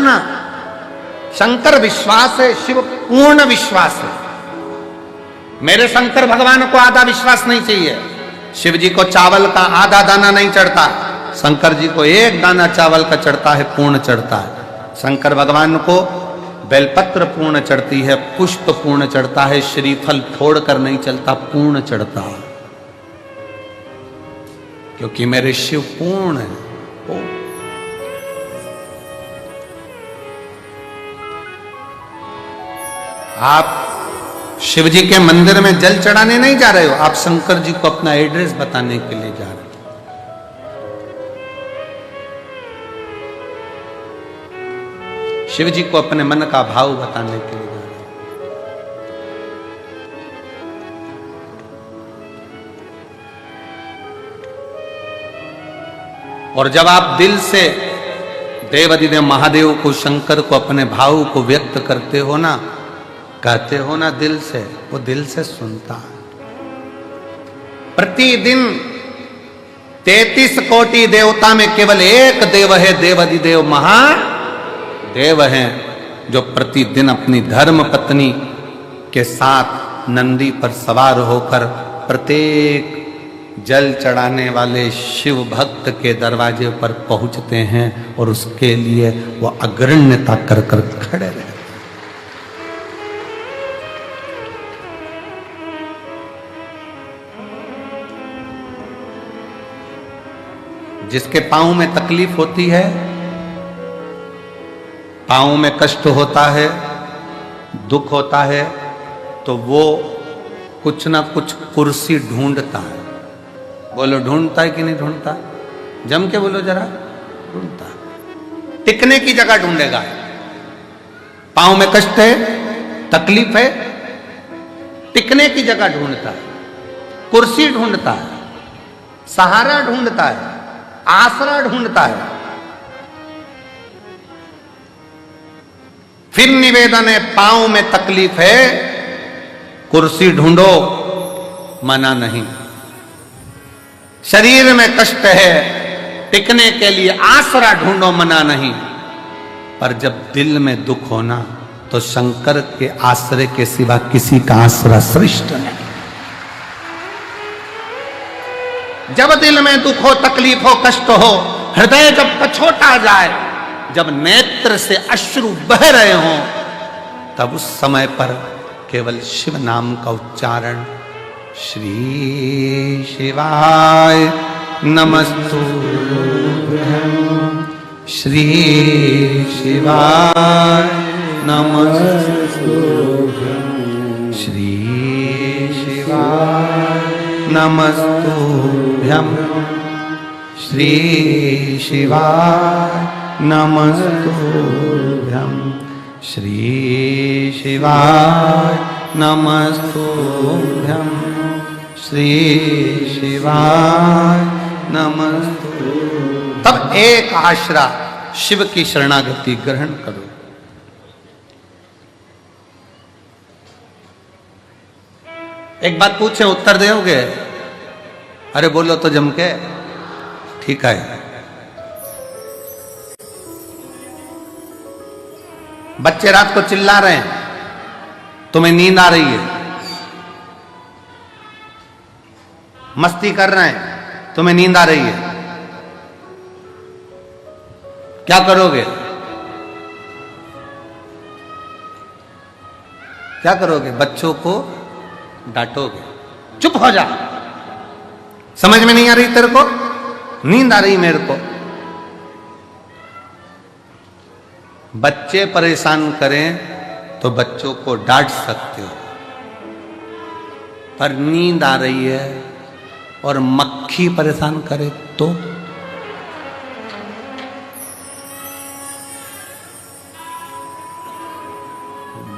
ना, शंकर विश्वास है, शिव पूर्ण विश्वास है। मेरे शंकर भगवान को आधा विश्वास नहीं चाहिए। शिव जी को चावल का आधा दाना नहीं चढ़ता, शंकर जी को एक दाना चावल का चढ़ता है, पूर्ण चढ़ता है। शंकर भगवान को बेलपत्र पूर्ण चढ़ती है, पुष्प पूर्ण चढ़ता है, श्रीफल फोड़ कर नहीं चलता, पूर्ण चढ़ता है, क्योंकि मेरे शिव पूर्ण है। आप शिव जी के मंदिर में जल चढ़ाने नहीं जा रहे हो, आप शंकर जी को अपना एड्रेस बताने के लिए जा रहे हो। शिव जी को अपने मन का भाव बताने के लिए जा रहे हो। और जब आप दिल से देवाधिदेव महादेव को, शंकर को, अपने भाव को व्यक्त करते हो ना, कहते हो ना दिल से, वो दिल से सुनता है। प्रतिदिन 33 कोटि देवता में केवल एक देव है, देवाधिदेव महादेव हैं, जो प्रतिदिन अपनी धर्म पत्नी के साथ नंदी पर सवार होकर प्रत्येक जल चढ़ाने वाले शिव भक्त के दरवाजे पर पहुंचते हैं और उसके लिए वो अग्रण्यता कर कर खड़े रहते। जिसके पांव में तकलीफ होती है, पांव में कष्ट होता है, दुख होता है, तो वो कुछ ना कुछ कुर्सी ढूंढता है। बोलो ढूंढता है कि नहीं ढूंढता? जम के बोलो जरा, ढूंढता है। टिकने की जगह ढूंढेगा। पांव में कष्ट है, तकलीफ है, टिकने की जगह ढूंढता है, कुर्सी ढूंढता है, सहारा ढूंढता है, आसरा ढूंढता है। फिर निवेदन है, पांव में तकलीफ है, कुर्सी ढूंढो, मना नहीं। शरीर में कष्ट है, टिकने के लिए आसरा ढूंढो, मना नहीं। पर जब दिल में दुख होना, तो शंकर के आश्रय के सिवा किसी का आसरा श्रेष्ठ नहीं। जब दिल में दुख हो, तकलीफ हो, कष्ट हो, हृदय जब कछोटा जाए, जब नेत्र से अश्रु बह रहे हों, तब उस समय पर केवल शिव नाम का उच्चारण, श्री शिवाय नमस्तुभ्यं, श्री शिवाय नमस्तुभ्यं, श्री शिवाय नमस्तुभ्यं, श्री शिवाय नमस्तुभ्यं, श्री शिवाय नमस्तुभ्यं, श्री शिवाय नमस्तुभ्यं। तब एक आश्रा शिव की शरणागति ग्रहण करो। एक बात पूछे, उत्तर दोगे? अरे बोलो तो जम के। ठीक है। बच्चे रात को चिल्ला रहे हैं, तुम्हें नींद आ रही है, मस्ती कर रहे हैं, तुम्हें नींद आ रही है, क्या करोगे? क्या करोगे? बच्चों को डांटोगे, चुप हो जा, समझ में नहीं आ रही तेरे को, नींद आ रही मेरे को। बच्चे परेशान करें तो बच्चों को डांट सकते हो, पर नींद आ रही है और मक्खी परेशान करे तो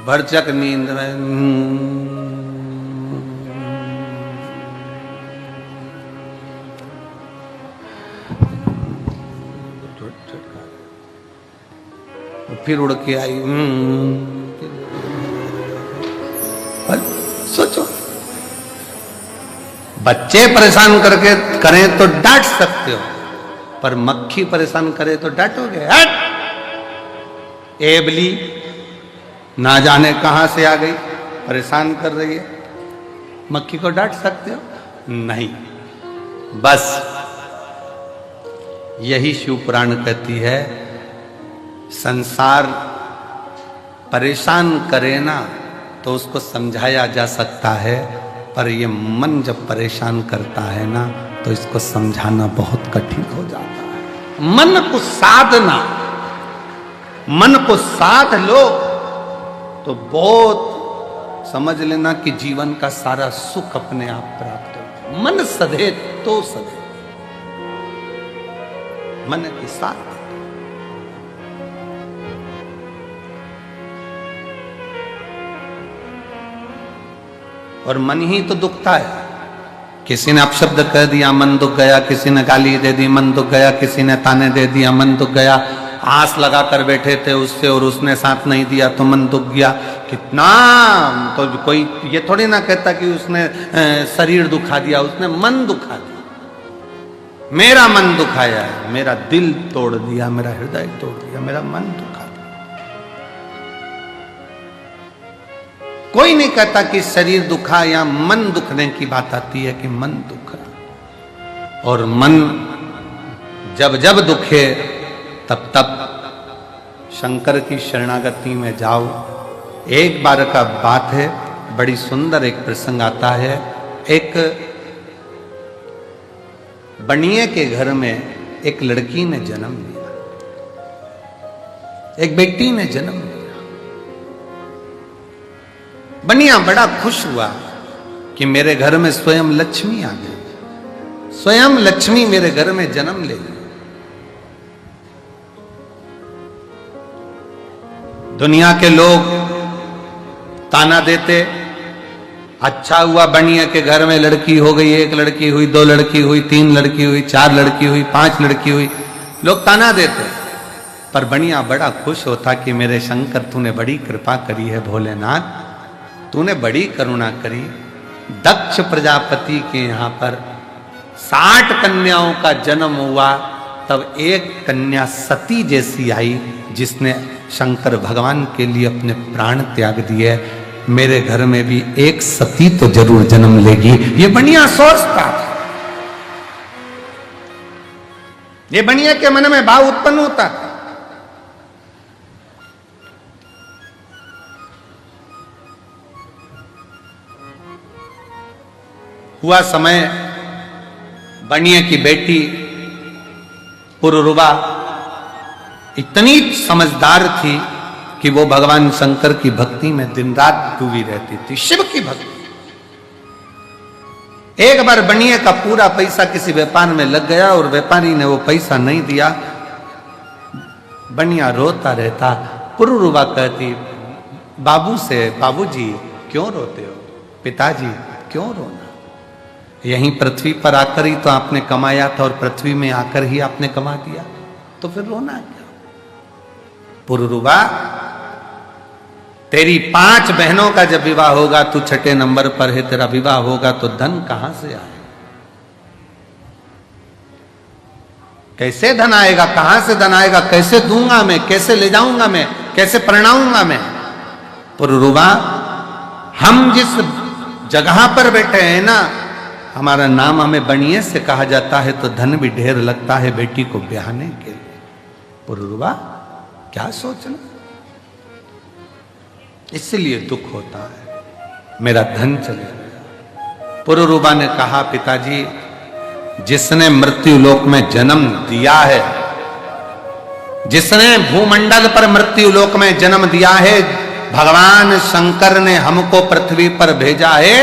भरचक नींद में फिर उड़ के आई। सोचो, बच्चे परेशान करके करें तो डांट सकते हो, पर मक्खी परेशान करे तो डांटोगे? हट, एबली ना जाने कहां से आ गई, परेशान कर रही है। मक्खी को डांट सकते हो? नहीं। बस यही शिव पुराण कहती है, संसार परेशान करे ना तो उसको समझाया जा सकता है, पर ये मन जब परेशान करता है ना तो इसको समझाना बहुत कठिन हो जाता है। मन को साधना, मन को साध लो तो बहुत समझ लेना कि जीवन का सारा सुख अपने आप प्राप्त हो। मन सधे तो सधे, मन के साथ। और मन ही तो दुखता है। किसी ने अपशब्द कह दिया, मन दुख गया। किसी ने गाली दे दी, मन दुख गया। किसी ने ताने दे दिया, मन दुख गया। आस लगा कर बैठे थे उससे और उसने साथ नहीं दिया तो मन दुख गया। कितना तो कोई ये थोड़ी ना कहता कि उसने शरीर दुखा दिया, उसने मन दुखा दिया। मेरा मन दुखाया है, मेरा दिल तोड़ दिया, मेरा हृदय तोड़ दिया, मेरा मन दुखा दिया। कोई नहीं कहता कि शरीर दुखा या मन दुखने की बात आती है कि मन दुखा। और मन जब जब दुखे तब तब शंकर की शरणागति में जाओ। एक बार का बात है, बड़ी सुंदर एक प्रसंग आता है। एक बनिए के घर में एक लड़की ने जन्म लिया, एक बेटी ने जन्म लिया। बनिया बड़ा खुश हुआ कि मेरे घर में स्वयं लक्ष्मी आ गई, स्वयं लक्ष्मी मेरे घर में जन्म ले ली। दुनिया के लोग ताना देते, अच्छा हुआ बनिया के घर में लड़की हो गई, एक लड़की हुई, दो लड़की हुई, तीन लड़की हुई, चार लड़की हुई, पांच लड़की हुई। लोग ताना देते, पर बनिया बड़ा खुश होता कि मेरे शंकर तूने बड़ी कृपा करी है, भोलेनाथ तूने बड़ी करुणा करी। दक्ष प्रजापति के यहाँ पर 60 कन्याओं का जन्म हुआ, तब एक कन्या सती जैसी आई जिसने शंकर भगवान के लिए अपने प्राण त्याग दिए। मेरे घर में भी एक सती तो जरूर जन्म लेगी, ये बनिया सोचता। ये बनिया के मन में भाव उत्पन्न होता। हुआ समय, बनिया की बेटी पुरुरुवा इतनी समझदार थी कि वो भगवान शंकर की भक्ति में दिन रात डूबी रहती थी, शिव की भक्ति। एक बार बनिया का पूरा पैसा किसी व्यापार में लग गया और व्यापारी ने वो पैसा नहीं दिया। बनिया रोता रहता। पुरुरुवा कहती बाबू से, बाबूजी क्यों रोते हो? पिताजी क्यों रोना? यहीं पृथ्वी पर आकर ही तो आपने कमाया था और पृथ्वी में आकर ही आपने कमा दिया, तो फिर रोना क्या? पुरुरुवा, तेरी 5 बहनों का जब विवाह होगा, तू 6ठे नंबर पर है, तेरा विवाह होगा तो धन कहां से आए? कैसे धन आएगा? कहां से धन आएगा? कैसे दूंगा मैं? कैसे ले जाऊंगा मैं? कैसे परिणाऊंगा मैं? पुरुरुवा, हम जिस जगह पर बैठे हैं ना, हमारा नाम हमें बनिए से कहा जाता है, तो धन भी ढेर लगता है बेटी को ब्याहने के लिए। पुरुरुवा, क्या सोचना? इसलिए दुख होता है, मेरा धन चले गया। पुरुरुवा ने कहा, पिताजी, जिसने मृत्यु लोक में जन्म दिया है, जिसने भूमंडल पर मृत्यु लोक में जन्म दिया है, भगवान शंकर ने हमको पृथ्वी पर भेजा है।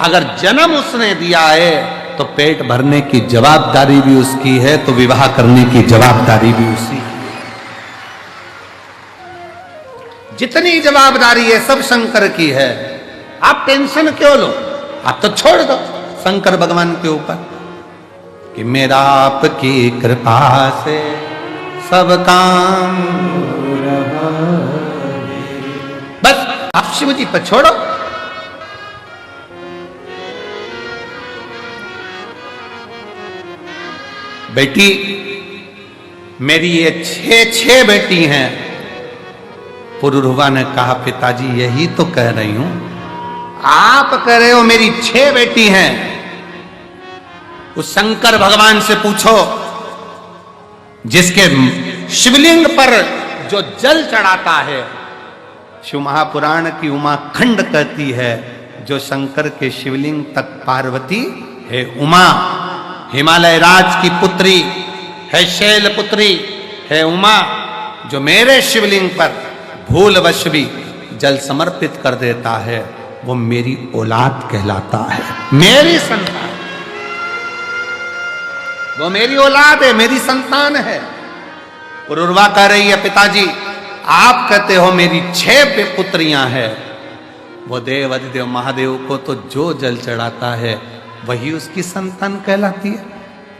अगर जन्म उसने दिया है तो पेट भरने की जवाबदारी भी उसकी है, तो विवाह करने की जवाबदारी भी उसी की। जितनी जवाबदारी है सब शंकर की है। आप टेंशन क्यों लो? आप तो छोड़ दो शंकर भगवान के ऊपर कि मेरा आपकी कृपा से सब काम, बस आप शिव जी पर छोड़ो। बेटी मेरी ये 6 बेटी हैं, पुरुरवा ने कहा, पिताजी यही तो कह रही हूं, आप कह रहे हो मेरी 6 बेटी हैं। उस शंकर भगवान से पूछो जिसके शिवलिंग पर जो जल चढ़ाता है। शिव महापुराण की उमा खंड कहती है, जो शंकर के शिवलिंग तक पार्वती है उमा, हिमालय राज की पुत्री है, शैल पुत्री है उमा, जो मेरे शिवलिंग पर भूलवश भी जल समर्पित कर देता है, वो मेरी औलाद कहलाता है, मेरी संतान, वो मेरी औलाद है, मेरी संतान है। पुरुरवा कह रही है, पिताजी आप कहते हो मेरी 6 पुत्रियां हैं, वो देव अधिदेव महादेव को तो जो जल चढ़ाता है वही उसकी संतान कहलाती है।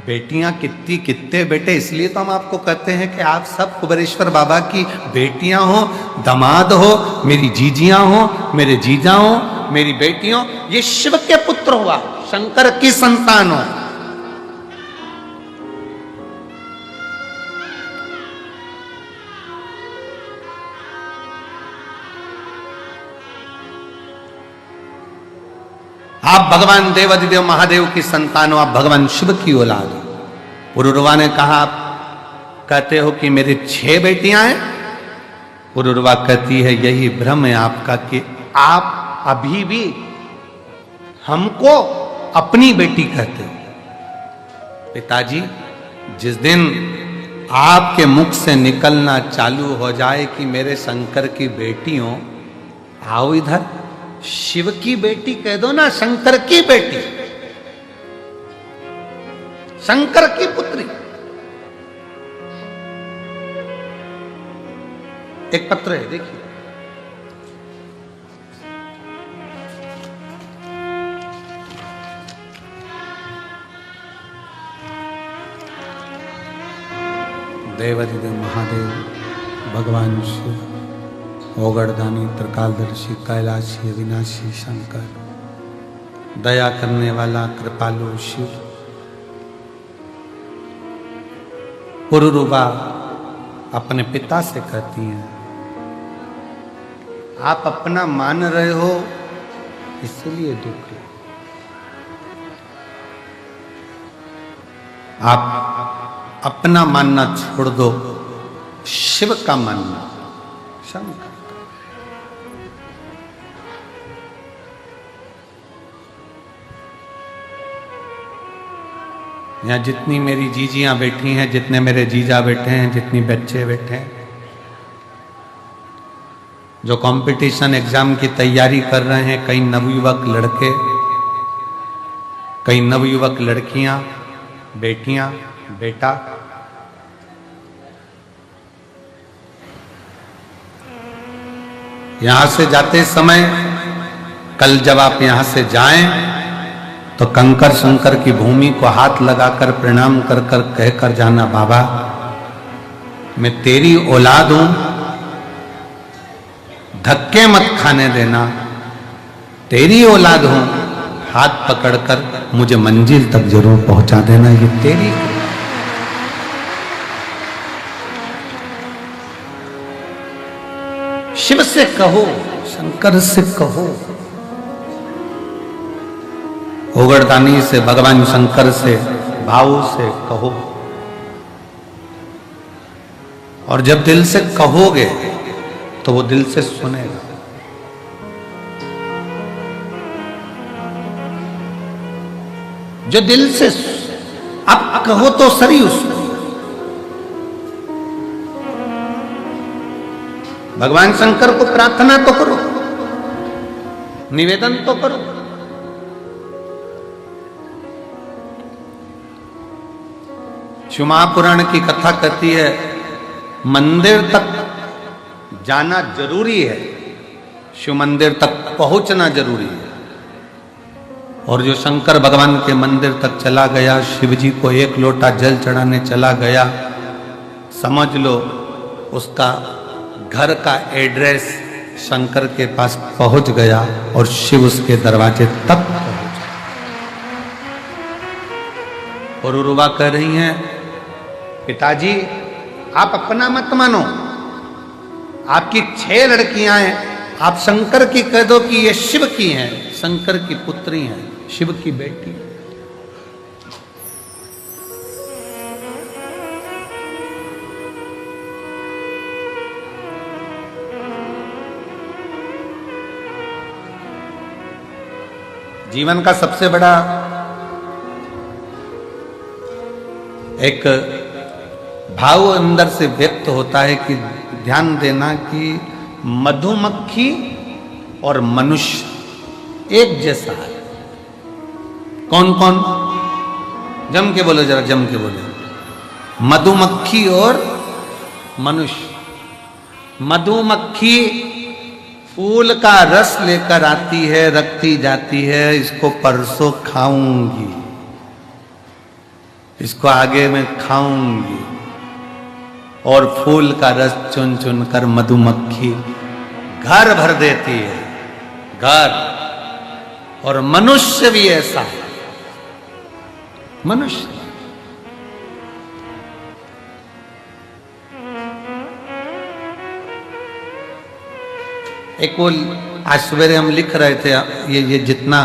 बेटियां कितने बेटे, इसलिए तो हम आपको कहते हैं कि आप सब कुबेरेश्वर बाबा की बेटियां हो, दामाद हो, मेरी जीजियां हो, मेरे जीजा हो, मेरी बेटियों, ये शिव के पुत्र हुआ, शंकर की संतान हो। आप भगवान देवाधिदेव महादेव की संतान हो, आप भगवान शिव की औलाद हो। पुरुरवा ने कहा, आप कहते हो कि मेरी 6 बेटियां हैं। पुरुरवा कहती है, यही भ्रम है आपका कि आप अभी भी हमको अपनी बेटी कहते हो। पिताजी जिस दिन आपके मुख से निकलना चालू हो जाए कि मेरे शंकर की बेटी हो, आओ इधर, शिव की बेटी कह दो ना, शंकर की बेटी, शंकर की पुत्री। एक पत्र है, देखिए, देवाधिदेव महादेव भगवान शिव, ओगड़दानी, त्रिकालदर्शी, कैलाशी, अविनाशी शंकर, दया करने वाला कृपालु शिव। पुरुरवा अपने पिता से कहती हैं, आप अपना मान रहे हो इसलिए दुख है, आप अपना मानना छोड़ दो, शिव का मानना, शंकर। यहाँ जितनी मेरी जीजियां बैठी हैं, जितने मेरे जीजा बैठे हैं, जितनी बच्चे बैठे हैं, जो कंपटीशन एग्जाम की तैयारी कर रहे हैं, कई नवयुवक लड़के, कई नवयुवक लड़कियां, बेटियां, बेटा, यहां से जाते समय, कल जब आप यहां से जाएं तो कंकर शंकर की भूमि को हाथ लगाकर प्रणाम कर कर कहकर जाना, बाबा मैं तेरी औलाद हूं, धक्के मत खाने देना, तेरी औलाद हूं, हाथ पकड़कर मुझे मंजिल तक जरूर पहुंचा देना, ये तेरी। शिव से कहो, शंकर से कहो, ओगड़दानी से, भगवान शंकर से, भाव से कहो। और जब दिल से कहोगे तो वो दिल से सुनेगा। जो दिल से आप कहो तो सही उसको। भगवान शंकर को प्रार्थना तो करो, निवेदन तो करो। शिव महापुराण की कथा कहती है, मंदिर तक जाना जरूरी है, शिव मंदिर तक पहुंचना जरूरी है। और जो शंकर भगवान के मंदिर तक चला गया, शिव जी को 1 लोटा जल चढ़ाने चला गया, समझ लो उसका घर का एड्रेस शंकर के पास पहुंच गया और शिव उसके दरवाजे तक पहुंच गया। पुरुरवा कह रही हैं, पिताजी आप अपना मत मानो, आपकी 6 लड़कियां हैं, आप शंकर की कह दो कि ये शिव की हैं, शंकर की पुत्री हैं, शिव की बेटी। जीवन का सबसे बड़ा एक भाव अंदर से व्यक्त होता है कि ध्यान देना कि मधुमक्खी और मनुष्य एक जैसा है। कौन कौन? जम के बोलो, जरा जम के बोलो। मधुमक्खी और मनुष्य। मधुमक्खी फूल का रस लेकर आती है, रखती जाती है, इसको परसों खाऊंगी, इसको आगे में खाऊंगी, और फूल का रस चुन चुन कर मधुमक्खी घर भर देती है, घर। और मनुष्य भी ऐसा है। मनुष्य एक वो आज सवेरे हम लिख रहे थे, ये जितना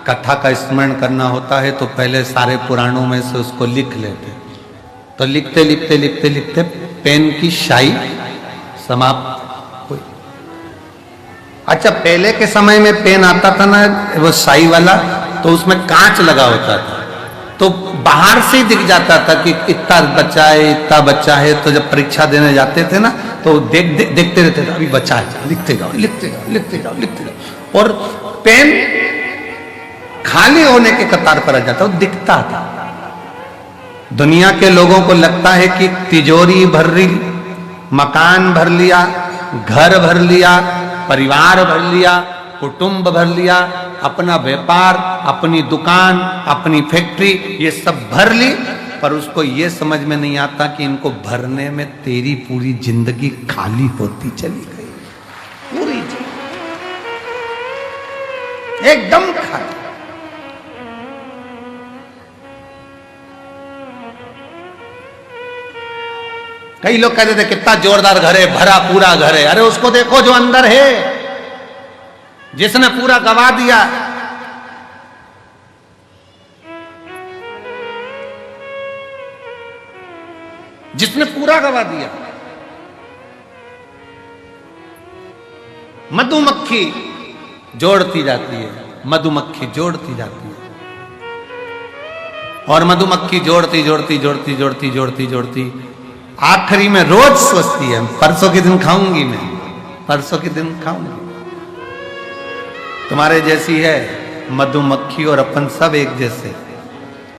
कथा का स्मरण करना होता है तो पहले सारे पुराणों में से उसको लिख लेते, तो लिखते लिखते लिखते लिखते पेन की शाई समाप्त हुई। अच्छा, पहले के समय में पेन आता था ना वो शाई वाला, तो उसमें कांच लगा होता था, तो बाहर से ही दिख जाता था कि इतना बच्चा है, इतना बच्चा है। तो जब परीक्षा देने जाते थे ना तो देखते रहते थे, अभी बच्चा है, लिखते जाओ लिखते जाओ लिखते जाओ लिखते जाओ। और पेन खाली होने के कतार पर आ जाता, वो दिखता था। दुनिया के लोगों को लगता है कि तिजोरी भर ली, मकान भर लिया, घर भर लिया, परिवार भर लिया, कुटुंब भर लिया, अपना व्यापार, अपनी दुकान, अपनी फैक्ट्री, ये सब भर ली, पर उसको ये समझ में नहीं आता कि इनको भरने में तेरी पूरी जिंदगी खाली होती चली गई, पूरी एकदम खाली। कई लोग कहते थे कितना जोरदार घर है, भरा पूरा घर है। अरे उसको देखो जो अंदर है, जिसने पूरा गवा दिया। जिसने पूरा गवा दिया। मधुमक्खी जोड़ती जाती है, मधुमक्खी जोड़ती जाती है, और मधुमक्खी जोड़ती जोड़ती जोड़ती जोड़ती जोड़ती जोड़ती आखिरी में रोज सोचती है परसों के दिन खाऊंगी, मैं परसों के दिन खाऊंगी। तुम्हारे जैसी है मधुमक्खी और अपन सब एक जैसे।